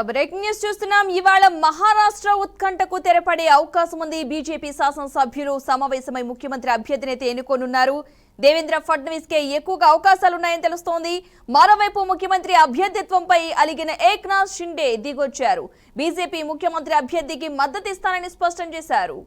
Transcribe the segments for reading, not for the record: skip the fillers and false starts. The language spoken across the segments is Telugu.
బ్రేకింగ్ న్యూస్ చూస్తున్నాం. ఇవాళ మహారాష్ట్ర ఉత్కంఠకు తెరపడే అవకాశం ఉంది. బీజేపీ శాసనసభ్యులు సమావేశమై ముఖ్యమంత్రి అభ్యర్థిని ఎన్నుకోనున్నారు. దేవేంద్ర ఫడ్నవీస్ కే ఎక్కువగా అవకాశాలున్నాయని తెలుస్తోంది. మరోవైపు ముఖ్యమంత్రి అభ్యర్థిత్వంపై అలిగిన ఏక్నాథ్ షిండే దిగొచ్చారు. బీజేపీ ముఖ్యమంత్రి అభ్యర్థికి మద్దతిస్తానని స్పష్టం చేశారు.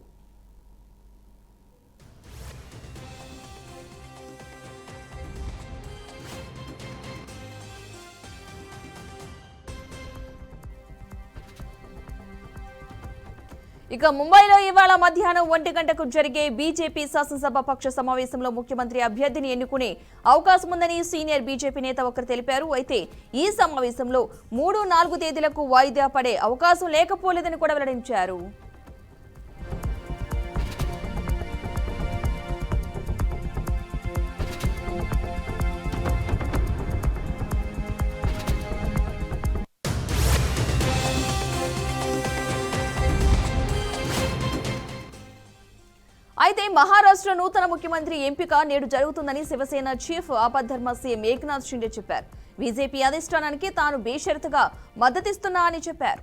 ఇక ముంబైలో ఇవాళ మధ్యాహ్నం 1 గంటకు జరిగే బీజేపీ శాసనసభ పక్ష సమావేశంలో ముఖ్యమంత్రి అభ్యర్థిని ఎన్నుకునే అవకాశం ఉందని సీనియర్ బీజేపీ నేత ఒకరు తెలిపారు. అయితే ఈ సమావేశంలో 3-4 తేదీలకు వాయిదా పడే అవకాశం లేకపోలేదని కూడా వెల్లడించారు. అయితే మహారాష్ట్ర నూతన ముఖ్యమంత్రి ఎంపిక నేడు జరుగుతుందని శివసేన చీఫ్ ఆపద్ధర్మ సీఎం ఏక్నాథ్ షిండే చెప్పారు. బీజేపీ అధిష్టానానికి తాను బేషరతుగా మద్దతిస్తున్నా అని చెప్పారు.